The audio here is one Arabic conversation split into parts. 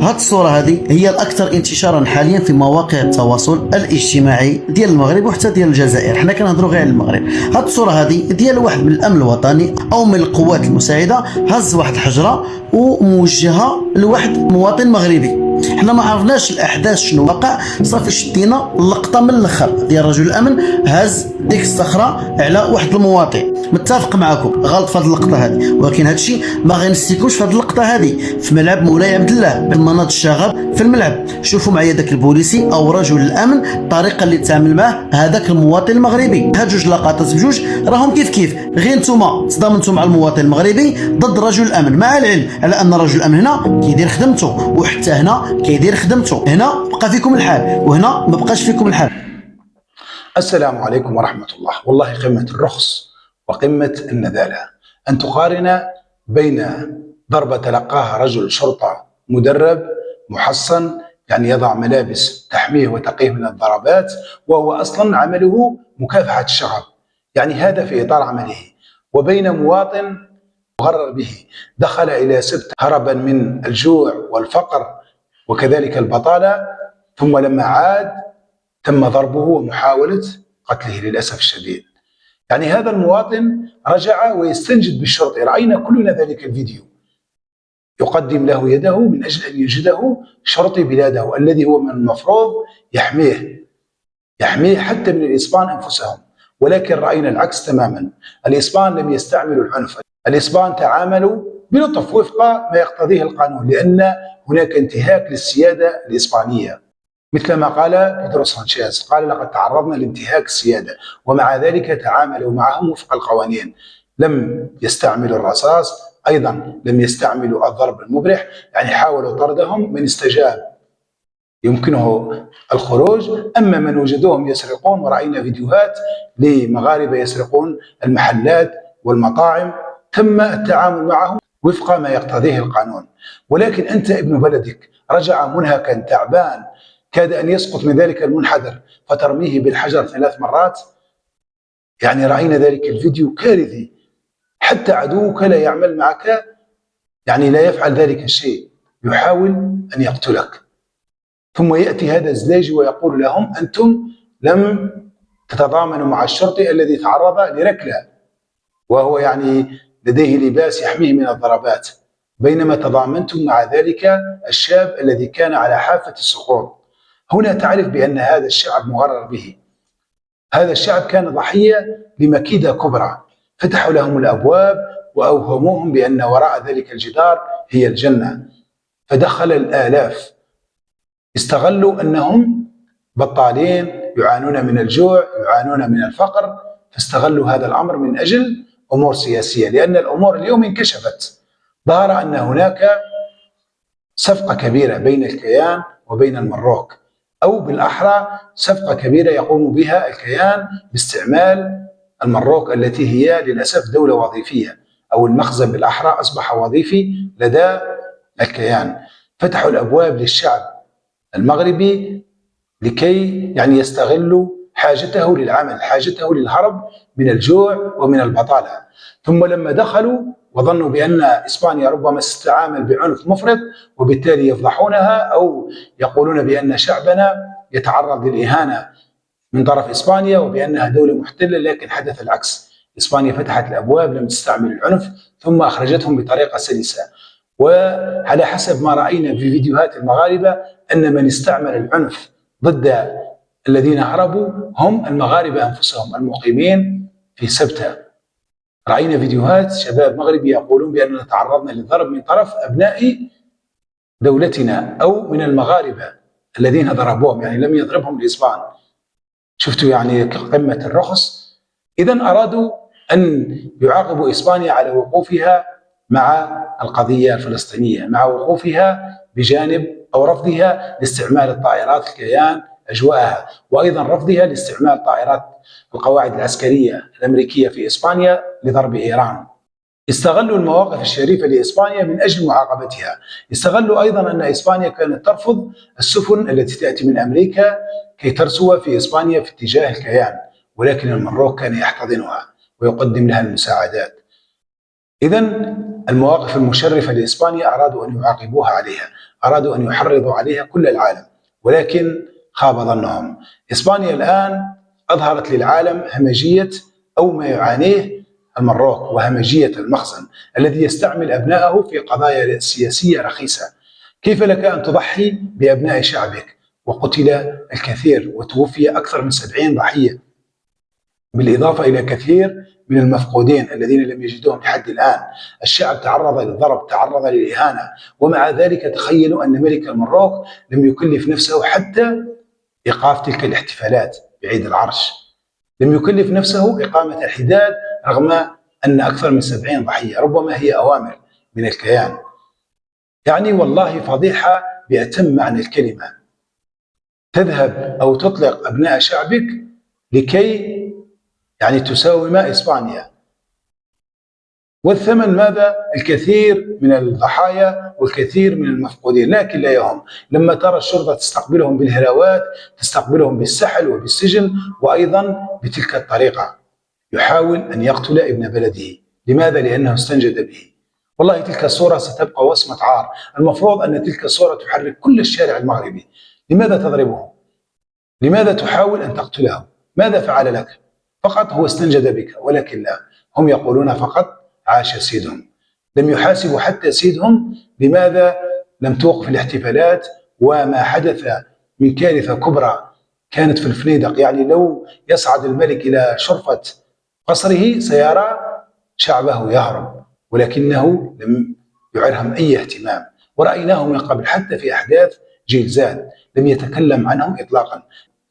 هاد الصورة هذه هي الأكثر انتشارا حاليا في مواقع التواصل الاجتماعي ديال المغرب وحتى ديال الجزائر. حنا كنهضروا غير على المغرب. هاد الصورة هذه ديال واحد من الأمن الوطني أو من القوات المساعدة هز واحد الحجرة وموجهة لواحد مواطن مغربي. حنا ما عرفناش الاحداث شنو وقع، صافي شدينا اللقطه من الاخر ديال رجل الامن هز ديك الصخره على واحد المواطن. متفق معكم غلط في هذه اللقطه هذه، ولكن هادشي ما غنسيكوش في هذه اللقطه هذه في ملعب مولاي عبد الله بالمناط الشغب في الملعب. شوفوا معايا داك البوليسي او رجل الامن الطريقه اللي تعامل معاه هذاك المواطن المغربي. هاد جوج لقطات بجوج راهم كيف غير نتوما تصدمتوا مع المواطن المغربي ضد رجل الامن، مع العلم على ان رجل الامن هنا كيدير خدمته وحتى هنا كيدير خدمته. هنا بقى فيكم الحال وهنا ما بقاش فيكم الحال. السلام عليكم ورحمة الله. والله قمة الرخص وقمة النذالة أن تقارن بين ضربة تلقاها رجل شرطة مدرب محصن، يعني يضع ملابس تحميه وتقيه من الضربات، وهو أصلا عمله مكافحة الشغب، يعني هذا في إطار عمله، وبين مواطن مغرر به دخل إلى سبت هربا من الجوع والفقر وكذلك البطالة، ثم لما عاد تم ضربه ومحاولة قتله للأسف الشديد. يعني هذا المواطن رجع ويستنجد بالشرطي، رأينا كلنا ذلك الفيديو، يقدم له يده من أجل أن يجده شرطي بلاده الذي هو من المفروض يحميه حتى من الإسبان أنفسهم. ولكن رأينا العكس تماما. الإسبان لم يستعملوا العنف، الإسبان تعاملوا بلطف وفق ما يقتضيه القانون، لأن هناك انتهاك للسيادة الإسبانية، مثل ما قال بيدرو سانشيز، قال لقد تعرضنا لانتهاك السيادة، ومع ذلك تعاملوا معهم وفق القوانين. لم يستعملوا الرصاص، أيضا لم يستعملوا الضرب المبرح، يعني حاولوا طردهم. من استجاب يمكنه الخروج، أما من وجدوهم يسرقون، ورأينا فيديوهات لمغاربة يسرقون المحلات والمطاعم، تم التعامل معهم وفق ما يقتضيه القانون. ولكن أنت ابن بلدك رجع منهكا تعبان كاد أن يسقط من ذلك المنحدر فترميه بالحجر 3 مرات. يعني رأينا ذلك الفيديو كارثي، حتى عدوك لا يعمل معك، يعني لا يفعل ذلك الشيء، يحاول أن يقتلك. ثم يأتي هذا الزلاجي ويقول لهم أنتم لم تتضامنوا مع الشرطي الذي تعرض لركلة، وهو يعني لديه لباس يحميه من الضربات، بينما تضامنتم مع ذلك الشاب الذي كان على حافة السقوط. هنا تعرف بأن هذا الشعب مغرر به. هذا الشعب كان ضحية لمكيدة كبرى، فتحوا لهم الأبواب وأوهموهم بأن وراء ذلك الجدار هي الجنة، فدخل الآلاف. استغلوا أنهم بطالين يعانون من الجوع، يعانون من الفقر، فاستغلوا هذا الأمر من أجل أمور سياسية، لأن الأمور اليوم انكشفت. ظهر أن هناك صفقة كبيرة بين الكيان وبين المروك، أو بالأحرى صفقة كبيرة يقوم بها الكيان باستعمال المروك التي هي للأسف دولة وظيفية، أو المخزن بالأحرى أصبح وظيفي لدى الكيان. فتحوا الأبواب للشعب المغربي لكي يعني يستغلوا حاجته للعمل، حاجته للهرب من الجوع ومن البطالة. ثم لما دخلوا وظنوا بأن إسبانيا ربما ستتعامل بعنف مفرط وبالتالي يفضحونها، أو يقولون بأن شعبنا يتعرض للإهانة من طرف إسبانيا وبأنها دولة محتلة، لكن حدث العكس. إسبانيا فتحت الأبواب، لم تستعمل العنف، ثم أخرجتهم بطريقة سلسة. وعلى حسب ما رأينا في فيديوهات المغاربة أن من استعمل العنف ضد الذين هربوا هم المغاربة أنفسهم المقيمين في سبتة. رأينا فيديوهات شباب مغربي يقولون بأننا تعرضنا للضرب من طرف أبناء دولتنا أو من المغاربة الذين ضربوهم، يعني لم يضربهم الإسبان. شفتوا يعني قمة الرخص. إذن أرادوا أن يعاقبوا إسبانيا على وقوفها مع القضية الفلسطينية، مع وقوفها بجانب أو رفضها لاستعمال الطائرات الكيان أجواءها، وأيضا رفضها لاستعمال طائرات القواعد العسكرية الأمريكية في إسبانيا لضرب إيران. استغلوا المواقف الشريفة لإسبانيا من أجل معاقبتها. استغلوا أيضا أن إسبانيا كانت ترفض السفن التي تأتي من أمريكا كي ترسو في إسبانيا في اتجاه الكيان، ولكن المروك كان يحتضنها ويقدم لها المساعدات. إذن المواقف المشرفة لإسبانيا أرادوا أن يعاقبوها عليها، أرادوا أن يحرضوا عليها كل العالم، ولكن خاب ظنهم. إسبانيا الآن أظهرت للعالم همجية أو ما يعانيه المروك، وهمجية المخزن الذي يستعمل أبنائه في قضايا سياسية رخيصة. كيف لك أن تضحي بأبناء شعبك؟ وقتل الكثير وتوفي أكثر من 70 ضحية، بالإضافة إلى كثير من المفقودين الذين لم يجدوهم لحد الآن. الشعب تعرض للضرب، تعرض للإهانة، ومع ذلك تخيلوا أن ملك المروك لم يكلف نفسه حتى إيقاف تلك الاحتفالات بعيد العرش، لم يكلف نفسه إقامة الحداد رغم أن أكثر من 70 ضحية، ربما هي أوامر من الكيان. يعني والله فضيحة بأتم معنى الكلمة. تذهب أو تطلق أبناء شعبك لكي يعني تساوم إسبانيا، والثمن ماذا؟ الكثير من الضحايا والكثير من المفقودين. لكن لا يهم لما ترى الشرطة تستقبلهم بالهراوات، تستقبلهم بالسحل وبالسجن، وأيضا بتلك الطريقة يحاول أن يقتل ابن بلده. لماذا؟ لأنه استنجد به. والله تلك الصورة ستبقى وصمة عار. المفروض أن تلك الصورة تحرك كل الشارع المغربي. لماذا تضربه؟ لماذا تحاول أن تقتله؟ ماذا فعل لك؟ فقط هو استنجد بك، ولكن لا، هم يقولون فقط عاش سيدهم. لم يحاسبوا حتى سيدهم لماذا لم توقف الاحتفالات وما حدث من كارثة كبرى كانت في الفنيدق. يعني لو يصعد الملك إلى شرفة قصره سيرى شعبه يهرب، ولكنه لم يعرهم أي اهتمام. ورأيناه من قبل حتى في أحداث جيل زاد لم يتكلم عنهم إطلاقا،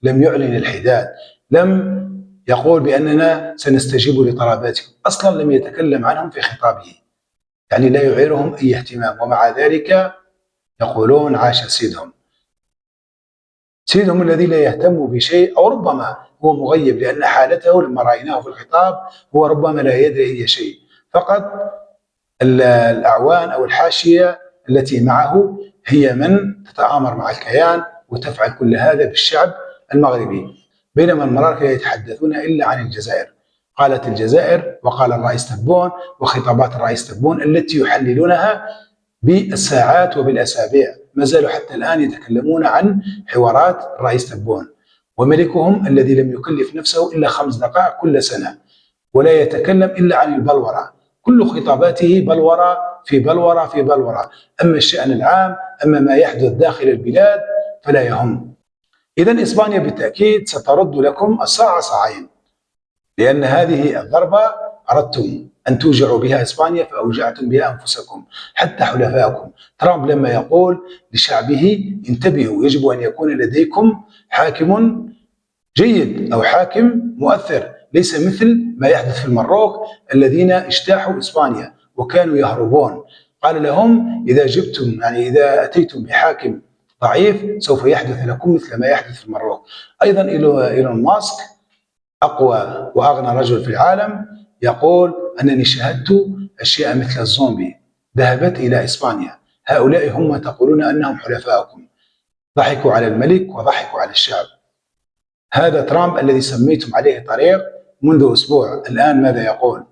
لم يعلن الحداد، لم يقول بأننا سنستجيب لطلباتكم، أصلا لم يتكلم عنهم في خطابه. يعني لا يعيرهم أي اهتمام، ومع ذلك يقولون عاش سيدهم. سيدهم الذي لا يهتم بشيء، أو ربما هو مغيب، لأن حالته لما رأيناه في الخطاب هو ربما لا يدري أي شيء، فقط الأعوان أو الحاشية التي معه هي من تتآمر مع الكيان وتفعل كل هذا بالشعب المغربي. بينما المراكش لا يتحدثون إلا عن الجزائر. قالت الجزائر وقال الرئيس تبون، وخطابات الرئيس تبون التي يحللونها بالساعات وبالأسابيع، ما زالوا حتى الآن يتكلمون عن حوارات الرئيس تبون، وملكهم الذي لم يكلف نفسه إلا 5 دقائق كل سنة، ولا يتكلم إلا عن البلورة. كل خطاباته بلورة في بلورة في بلورة. أما الشأن العام، أما ما يحدث داخل البلاد فلا يهم. إذن إسبانيا بالتأكيد سترد لكم الصاع صاعين، لأن هذه الضربة أردتم أن توجعوا بها إسبانيا فأوجعتم بها أنفسكم، حتى حلفائكم. ترامب لما يقول لشعبه انتبهوا، يجب أن يكون لديكم حاكم جيد أو حاكم مؤثر، ليس مثل ما يحدث في المروك الذين اجتاحوا إسبانيا وكانوا يهربون. قال لهم إذا جبتم، يعني إذا أتيتم بحاكم ضعيف سوف يحدث لكم مثل ما يحدث في المروك. أيضا إيلون ماسك أقوى وأغنى رجل في العالم يقول أنني شاهدت أشياء مثل الزومبي ذهبت إلى إسبانيا، هؤلاء هم تقولون أنهم حلفاؤكم. ضحكوا على الملك وضحكوا على الشعب. هذا ترامب الذي سميتم عليه طريق منذ أسبوع، الآن ماذا يقول؟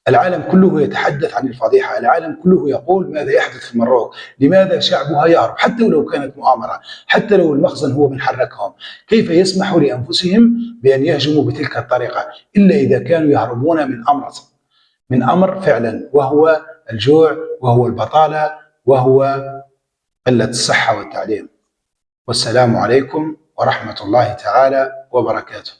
العالم كله يتحدث عن الفضيحة، العالم كله يقول ماذا يحدث في المروك، لماذا شعبها يهرب حتى لو كانت مؤامرة، حتى لو المخزن هو من حركهم. كيف يسمحوا لأنفسهم بأن يهجموا بتلك الطريقة إلا إذا كانوا يهربون من أمر فعلا، وهو الجوع، وهو البطالة، وهو قلة الصحة والتعليم. والسلام عليكم ورحمة الله تعالى وبركاته.